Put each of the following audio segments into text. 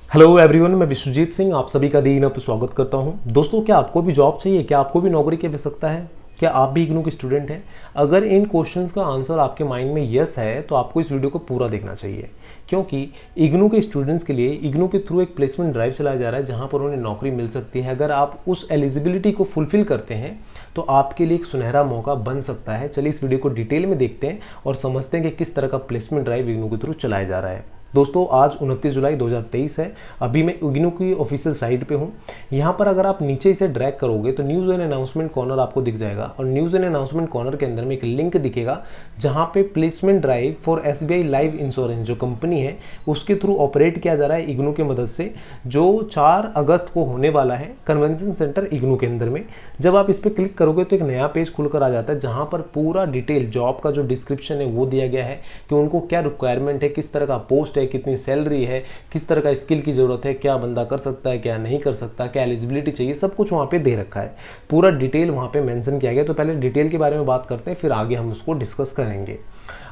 Hello everyone, मैं विश्वजीत सिंह आप सभी का दी पे स्वागत करता हूं। दोस्तों, क्या आपको भी जॉब चाहिए? क्या आपको भी नौकरी की आवश्यकता है? क्या आप भी इग्नू के स्टूडेंट हैं? अगर इन क्वेश्चंस का आंसर आपके माइंड में यस है तो आपको इस वीडियो को पूरा देखना चाहिए, क्योंकि इग्नू के स्टूडेंट्स के लिए इग्नू के थ्रू एक प्लेसमेंट ड्राइव चलाया जा रहा है जहां पर उन्हें नौकरी मिल सकती है। अगर आप उस एलिजिबिलिटी को फुलफिल करते हैं तो आपके लिए एक सुनहरा मौका बन सकता है। चलिए इस वीडियो को डिटेल में देखते हैं और समझते हैं कि किस तरह का प्लेसमेंट ड्राइव इग्नू के थ्रू चलाया जा रहा है। दोस्तों, आज 29 जुलाई 2023 है। अभी मैं इग्नू की ऑफिशियल साइट पे हूँ। यहाँ पर अगर आप नीचे इसे ड्रैग करोगे तो न्यूज़ एंड अनाउंसमेंट कॉर्नर आपको दिख जाएगा और न्यूज़ एंड अनाउंसमेंट कॉर्नर के अंदर में एक लिंक दिखेगा जहाँ पे placement drive for SBI life insurance जो कंपनी है उसके थ्रू ऑपरेट किया जा रहा है इग्नू की मदद से, जो 4 अगस्त को होने वाला है कन्वेंशन सेंटर इग्नू के अंदर में। जब आप इस पर क्लिक करोगे तो एक नया पेज खुलकर आ जाता है जहाँ पर पूरा डिटेल जॉब का जो डिस्क्रिप्शन है वो दिया गया है कि उनको क्या रिक्वायरमेंट है, किस तरह का पोस्ट है, कितनी सैलरी है, किस तरह का स्किल की जरूरत है, क्या बंदा कर सकता है, क्या नहीं कर सकता, क्या एलिजिबिलिटी चाहिए, सब कुछ वहाँ पे दे रखा है। पूरा डिटेल वहाँ पे मेंशन किया गया। तो पहले डिटेल के बारे में बात करते हैं, फिर आगे हम उसको डिस्कस करेंगे।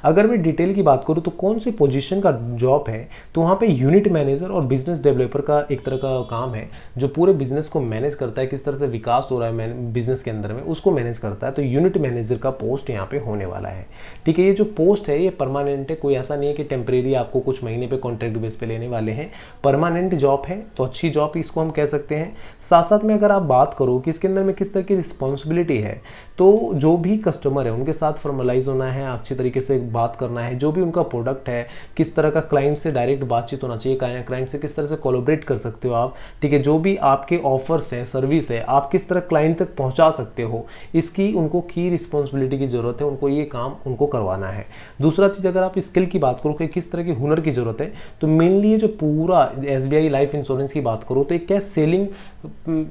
अगर मैं डिटेल की बात करूँ तो कौन सी पोजीशन का जॉब है, तो वहाँ पे यूनिट मैनेजर और बिजनेस डेवलपर का एक तरह का काम है जो पूरे बिजनेस को मैनेज करता है, किस तरह से विकास हो रहा है बिजनेस के अंदर में उसको मैनेज करता है। तो यूनिट मैनेजर का पोस्ट यहाँ पे होने वाला है। ठीक है, ये जो पोस्ट है ये परमानेंट है, कोई ऐसा नहीं है कि टेम्परेरी आपको कुछ महीने पे कॉन्ट्रैक्ट बेस पे लेने वाले हैं। परमानेंट जॉब है तो अच्छी जॉब इसको हम कह सकते हैं। साथ साथ में अगर आप बात करो कि इसके अंदर में किस तरह की रिस्पॉन्सिबिलिटी है, तो जो भी कस्टमर है उनके साथ फॉर्मलाइज होना है, अच्छी तरीके से बात करना है। जो भी उनका प्रोडक्ट है, किस तरह का क्लाइंट से डायरेक्ट बातचीत होना चाहिए, क्लाइंट से किस तरह से कोलैबोरेट कर सकते हो आप। ठीक है, जो भी आपके ऑफर्स हैं, सर्विस है, आप किस तरह क्लाइंट तक पहुंचा सकते हो, इसकी उनको की रिस्पॉन्सिबिलिटी की जरूरत है। उनको ये काम उनको करवाना है। दूसरा चीज, अगर आप स्किल की बात करो कि किस तरह के हुनर की जरूरत है, तो मेनली ये जो पूरा SBI लाइफ इंश्योरेंस की बात करो तो एक क्या सेलिंग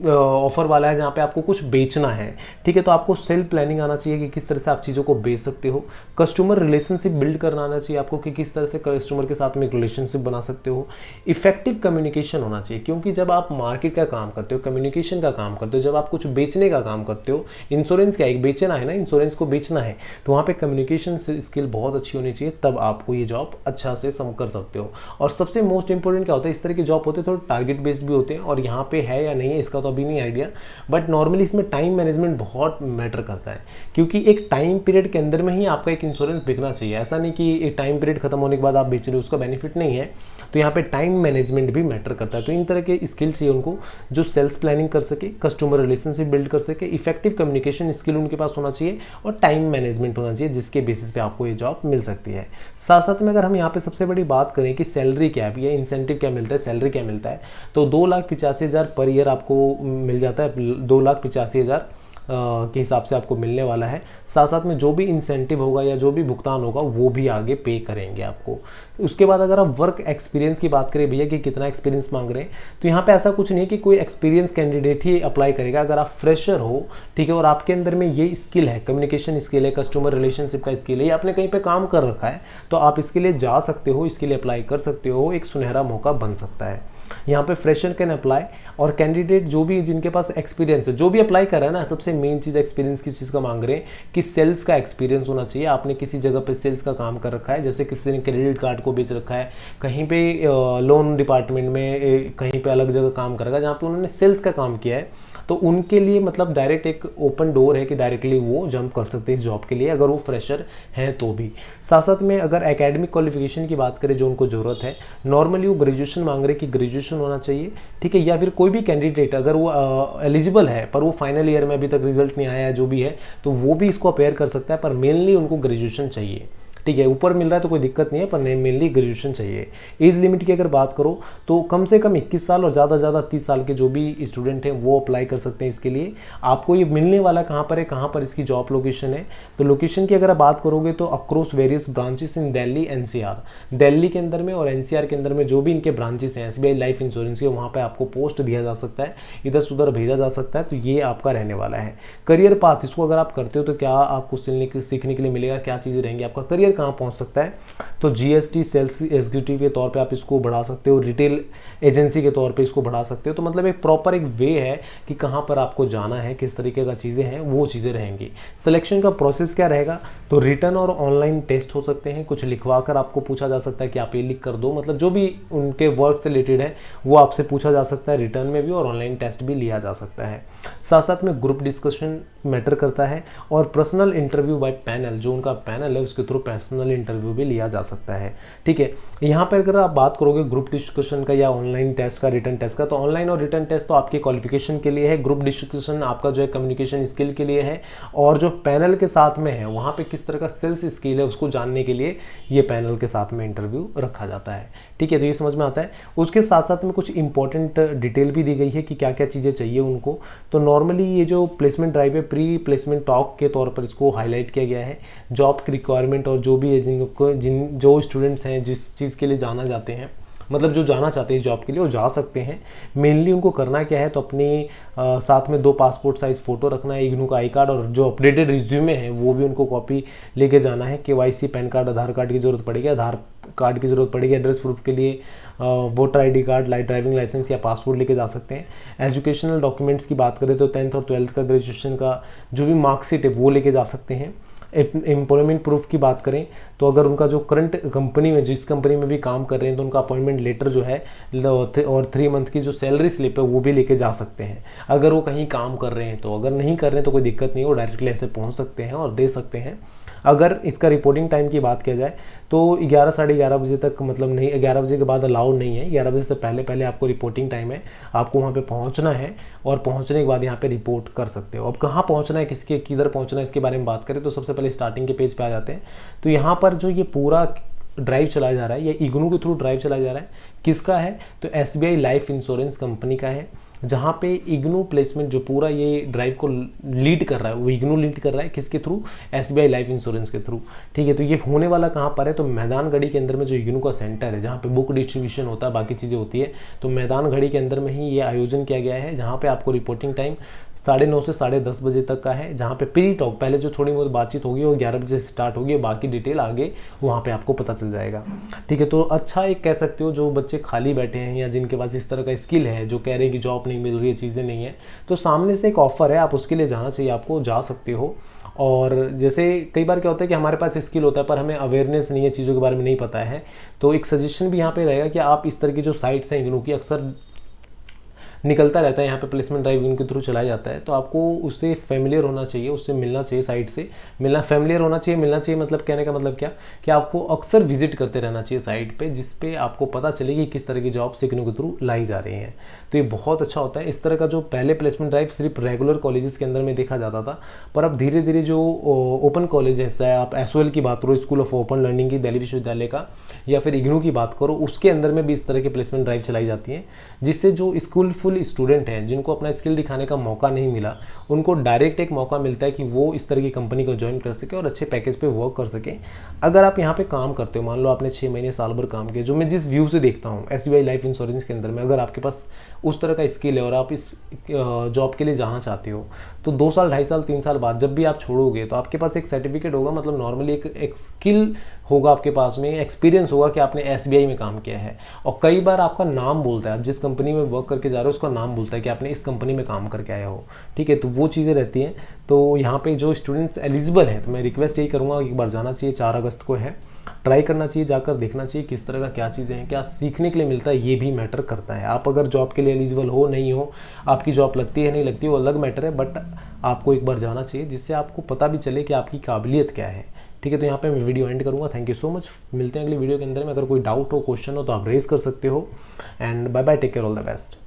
ऑफर वाला है जहाँ पे आपको कुछ बेचना है। ठीक है, तो आपको सेल्फ प्लानिंग आना चाहिए कि किस तरह से आप चीज़ों को बेच सकते हो। कस्टमर रिलेशनशिप बिल्ड करना आना चाहिए आपको कि किस तरह से कस्टमर के साथ में एक रिलेशनशिप बना सकते हो। इफेक्टिव कम्युनिकेशन होना चाहिए, क्योंकि जब आप मार्केट का काम करते हो, कम्युनिकेशन का काम करते हो, जब आप कुछ बेचने का काम करते हो, इंश्योरेंस क्या है, एक बेचना है ना, इंश्योरेंस को बेचना है, तो वहाँ पे कम्युनिकेशन स्किल बहुत अच्छी होनी चाहिए, तब आपको ये जॉब अच्छा से सम कर सकते हो। और सबसे मोस्ट इंपॉर्टेंट क्या होता है, इस तरह की जॉब होते हैं थोड़े टारगेट बेस्ड भी होते हैं, और यहाँ पे है या नहीं है इसका तो अभी नहीं आइडिया, बट नॉर्मली इसमें टाइम मैनेजमेंट बहुत मैटर करता है, क्योंकि एक टाइम पीरियड के अंदर में ही आपका एक इंश्योरेंस बिकना चाहिए। ऐसा नहीं कि एक टाइम पीरियड खत्म होने के बाद आप बेच रहे हो, उसका बेनिफिट नहीं है। तो यहाँ पे टाइम मैनेजमेंट भी मैटर करता है। तो इन तरह के स्किल चाहिए उनको जो सेल्स प्लानिंग कर सके, कस्टमर रिलेशनशिप बिल्ड कर सके, इफेक्टिव कम्युनिकेशन स्किल उनके पास होना चाहिए और टाइम मैनेजमेंट होना चाहिए, जिसके बेसिस पे आपको ये जॉब मिल सकती है। साथ साथ में अगर हम यहाँ पे सबसे बड़ी बात करें कि सैलरी क्या है, ये इंसेंटिव क्या मिलता है, सैलरी क्या मिलता है, तो 2,85,000 पर ईयर आपको मिल जाता है। 2,85,000 के हिसाब से आपको मिलने वाला है। साथ साथ में जो भी इंसेंटिव होगा या जो भी भुगतान होगा वो भी आगे पे करेंगे आपको। उसके बाद अगर आप वर्क एक्सपीरियंस की बात करें भैया कि कितना एक्सपीरियंस मांग रहे हैं, तो यहाँ पे ऐसा कुछ नहीं है कि कोई एक्सपीरियंस कैंडिडेट ही अप्लाई करेगा। अगर आप फ्रेशर हो, ठीक है, और आपके अंदर में ये स्किल है, कम्युनिकेशन स्किल है, कस्टमर रिलेशनशिप का स्किल है, या आपने कहीं पे काम कर रखा है, तो आप इसके लिए जा सकते हो, इसके लिए अप्लाई कर सकते हो। एक सुनहरा मौका बन सकता है। यहाँ पे फ्रेशर कैन अप्लाई, और कैंडिडेट जो भी जिनके पास एक्सपीरियंस है, जो भी अप्लाई कर रहा है ना, सबसे मेन चीज़ एक्सपीरियंस किस चीज़ का मांग रहे हैं कि सेल्स का एक्सपीरियंस होना चाहिए। आपने किसी जगह पे सेल्स का काम कर रखा है, जैसे किसी ने क्रेडिट कार्ड को बेच रखा है, कहीं पे लोन डिपार्टमेंट में, कहीं पे अलग जगह काम कर रखा है जहाँ पे उन्होंने सेल्स का काम किया है, तो उनके लिए मतलब डायरेक्ट एक ओपन डोर है कि डायरेक्टली वो जंप कर सकते हैं इस जॉब के लिए, अगर वो फ्रेशर हैं तो भी। साथ साथ में अगर एकेडमिक क्वालिफिकेशन की बात करें जो उनको ज़रूरत है, नॉर्मली वो ग्रेजुएशन मांग रहे कि ग्रेजुएशन होना चाहिए। ठीक है, या फिर कोई भी कैंडिडेट अगर वो एलिजिबल है पर वो फाइनल ईयर में अभी तक रिजल्ट नहीं आया है जो भी है, तो वो भी इसको अपेयर कर सकता है, पर मेनली उनको ग्रेजुएशन चाहिए। ठीक है, ऊपर मिल रहा है तो कोई दिक्कत नहीं है, पर मेनली ग्रेजुएशन चाहिए। एज लिमिट की अगर बात करो तो कम से कम 21 साल और ज़्यादा से ज़्यादा 30 साल के जो भी स्टूडेंट हैं वो अप्लाई कर सकते हैं इसके लिए। आपको ये मिलने वाला कहाँ पर है, कहाँ पर इसकी जॉब लोकेशन है, तो लोकेशन की अगर आप बात करोगे तो across various branches in Delhi NCR, Delhi के अंदर में और NCR के अंदर में जो भी इनके ब्रांचेस हैं SBI लाइफ इंश्योरेंस के, वहाँ पर आपको पोस्ट दिया जा सकता है, इधर से उधर भेजा जा सकता है। तो ये आपका रहने वाला है। करियर पाथ, इसको अगर आप करते हो तो क्या आपको सीखने के लिए मिलेगा, क्या चीज़ें रहेंगी। आपका करियर कहाँ पहुँच सकता है, तो GST सेल्स एग्जीक्यूटिव के तौर पे आप इसको बढ़ा सकते हो, रिटेल एजेंसी के तौर पे इसको बढ़ा सकते हो। तो मतलब एक प्रॉपर एक वे है कि कहाँ पर आपको जाना है, किस तरीके का चीज़ें हैं, वो चीज़ें रहेंगी। सिलेक्शन का प्रोसेस क्या रहेगा, तो रिटर्न और ऑनलाइन टेस्ट हो सकते हैं, कुछ लिखवा कर आपको पूछा जा सकता है कि आप ये लिख कर दो, मतलब जो भी उनके वर्क से रिलेटेड है वो आपसे पूछा जा सकता है रिटर्न में भी, और ऑनलाइन टेस्ट भी लिया जा सकता है। साथ साथ में ग्रुप डिस्कशन मैटर करता है, और पर्सनल इंटरव्यू बाय पैनल, जो उनका पैनल है उसके थ्रू पर्सनल इंटरव्यू भी लिया जा सकता है। ठीक है, यहाँ पर अगर आप बात करोगे ग्रुप डिस्कशन का या ऑनलाइन टेस्ट का, रिटर्न टेस्ट का, तो ऑनलाइन और रिटर्न टेस्ट तो आपके क्वालिफिकेशन के लिए है, ग्रुप डिस्कशन आपका जो है कम्युनिकेशन स्किल के लिए है, और जो पैनल के साथ में है वहाँ पे किस तरह का सेल्स स्किल है उसको जानने के लिए ये पैनल के साथ में इंटरव्यू रखा जाता है। ठीक है, तो ये समझ में आता है। उसके साथ साथ में कुछ इंपॉर्टेंट डिटेल भी दी गई है कि क्या क्या चीज़ें चाहिए उनको। तो नॉर्मली ये जो प्लेसमेंट ड्राइव है प्री प्लेसमेंट टॉक के तौर पर इसको हाईलाइट किया गया है। जॉब की रिक्वायरमेंट और जो भी जो स्टूडेंट्स हैं जिस चीज़ के लिए जाना जाते हैं, मतलब जो जाना चाहते हैं इस जॉब के लिए वो जा सकते हैं। मेनली उनको करना क्या है, तो अपनी साथ में 2 पासपोर्ट साइज़ फ़ोटो रखना है, इग्नू का आई कार्ड, और जो अपडेटेड रिज्यूमे है वो भी उनको कॉपी लेके जाना है। KYC पैन कार्ड, आधार कार्ड की ज़रूरत पड़ेगी, आधार कार्ड की ज़रूरत पड़ेगी, एड्रेस प्रूफ के लिए voter ID card, driving licence या पासपोर्ट लेके जा सकते हैं। एजुकेशनल डॉक्यूमेंट्स की बात करें तो 10th और 12th का, ग्रेजुएशन का जो भी मार्कशीट है वो लेके जा सकते हैं। एम्प्लॉयमेंट प्रूफ की बात करें तो अगर उनका जो करंट कंपनी में, जिस कंपनी में भी काम कर रहे हैं, तो उनका अपॉइंटमेंट लेटर जो है और 3 मंथ की जो सैलरी स्लिप है वो भी लेके जा सकते हैं, अगर वो कहीं काम कर रहे हैं तो। अगर नहीं कर रहे हैं तो कोई दिक्कत नहीं, वो डायरेक्टली ऐसे पहुंच सकते हैं और दे सकते हैं। अगर इसका रिपोर्टिंग टाइम की बात किया जाए तो 11 साढ़े 11 बजे तक, मतलब नहीं 11 बजे के बाद अलाउड नहीं है, 11 बजे से पहले पहले आपको रिपोर्टिंग टाइम है, आपको वहाँ पे पहुँचना है, और पहुँचने के बाद यहाँ पे रिपोर्ट कर सकते हो। अब कहाँ पहुँचना है, किधर पहुँचना है, इसके बारे में बात करें तो सबसे पहले स्टार्टिंग के पेज पे आ जाते हैं। तो यहाँ पर जो ये पूरा ड्राइव चलाया जा रहा है, ये इग्नू के थ्रू ड्राइव चलाया जा रहा है, किसका है, तो SBI लाइफ इंश्योरेंस कंपनी का है, जहाँ पे इग्नू प्लेसमेंट जो पूरा ये ड्राइव को लीड कर रहा है वो इग्नू लीड कर रहा है, किसके थ्रू, SBI लाइफ इंश्योरेंस के थ्रू। ठीक है, तो ये होने वाला कहाँ पर है, तो मैदान गढ़ी के अंदर में जो इग्नू का सेंटर है, जहाँ पे बुक डिस्ट्रीब्यूशन होता है, बाकी चीज़ें होती है, तो मैदान गढ़ी के अंदर में ही ये आयोजन किया गया है, जहाँ पे आपको रिपोर्टिंग टाइम 9:30 से 10:30 बजे तक का है, जहाँ पे प्री टॉक, पहले जो थोड़ी बहुत बातचीत होगी वो 11 बजे से स्टार्ट होगी, बाकी डिटेल आगे वहाँ पे आपको पता चल जाएगा। ठीक है, तो अच्छा एक कह सकते हो, जो बच्चे खाली बैठे हैं या जिनके पास इस तरह का स्किल है, जो कह रहे हैं कि जॉब नहीं मिल रही है, चीज़ें नहीं है, तो सामने से एक ऑफर है, आप उसके लिए जाना चाहिए, आपको जा सकते हो। और जैसे कई बार क्या होता है कि हमारे पास स्किल होता है पर हमें अवेयरनेस नहीं है, चीज़ों के बारे में नहीं पता है, तो एक सजेशन भी यहाँ पे रहेगा कि आप इस तरह की जो साइट्स हैं इग्नू की, अक्सर निकलता रहता है, यहाँ पे प्लेसमेंट ड्राइव इनके थ्रू चलाया जाता है, तो आपको उससे फेमिलियर होना चाहिए, उससे मिलना चाहिए, साइट से मिलना, फेमिलियर होना चाहिए मतलब कहने का मतलब क्या, कि आपको अक्सर विजिट करते रहना चाहिए साइट पे, जिसपे आपको पता चले कि किस तरह की जॉब इग्नू के थ्रू लाई जा रही हैं। तो ये बहुत अच्छा होता है। इस तरह का जो पहले प्लेसमेंट ड्राइव सिर्फ रेगुलर कॉलेजेस के अंदर में देखा जाता था, पर अब धीरे धीरे जो ओपन कॉलेज है, आप SOL की बात करो, स्कूल ऑफ ओपन लर्निंग की, दिल्ली विश्वविद्यालय का, या फिर इग्नू की बात करो, उसके अंदर में भी इस तरह के प्लेसमेंट ड्राइव चलाई जाती हैं, जिससे जो स्किलफुल स्टूडेंट हैं, जिनको अपना स्किल दिखाने का मौका नहीं मिला, उनको डायरेक्ट एक मौका मिलता है कि वो इस तरह की कंपनी को ज्वाइन कर सके और अच्छे पैकेज पे वर्क कर सके। अगर आप यहाँ पे काम करते हो, मान लो आपने 6 महीने साल भर काम किया, जो मैं जिस व्यू से देखता हूँ SBI लाइफ इंश्योरेंस के अंदर में, अगर आपके पास उस तरह का स्किल है और आप इस जॉब के लिए जाना चाहते हो, तो 2 साल 2.5 साल 3 साल बाद जब भी आप छोड़ोगे तो आपके पास एक सर्टिफिकेट होगा, मतलब नॉर्मली एक स्किल होगा आपके पास में, एक्सपीरियंस होगा कि आपने SBI में काम किया है, और कई बार आपका नाम बोलता है, आप जिस कंपनी में वर्क करके जा रहे हो उसका नाम बोलता है कि आपने इस कंपनी में काम करके आया हो। ठीक है, तो वो चीज़ें रहती हैं। तो यहाँ पे जो स्टूडेंट्स एलिजिबल हैं, तो मैं रिक्वेस्ट यही करूँगा एक बार जाना चाहिए, 4 अगस्त को है, ट्राई करना चाहिए, जाकर देखना चाहिए किस तरह का क्या चीज़ें हैं, क्या सीखने के लिए मिलता है, ये भी मैटर करता है। आप अगर जॉब के लिए एलिजिबल हो नहीं हो, आपकी जॉब लगती है नहीं लगती, वो अलग मैटर है, बट आपको एक बार जाना चाहिए, जिससे आपको पता भी चले कि आपकी काबिलियत क्या है। ठीक है, तो यहाँ पे मैं वीडियो एंड करूँगा। थैंक यू सो मच, मिलते हैं अगली वीडियो के अंदर में। अगर कोई डाउट हो, क्वेश्चन हो तो आप रेज कर सकते हो, and bye bye, take care, all the best.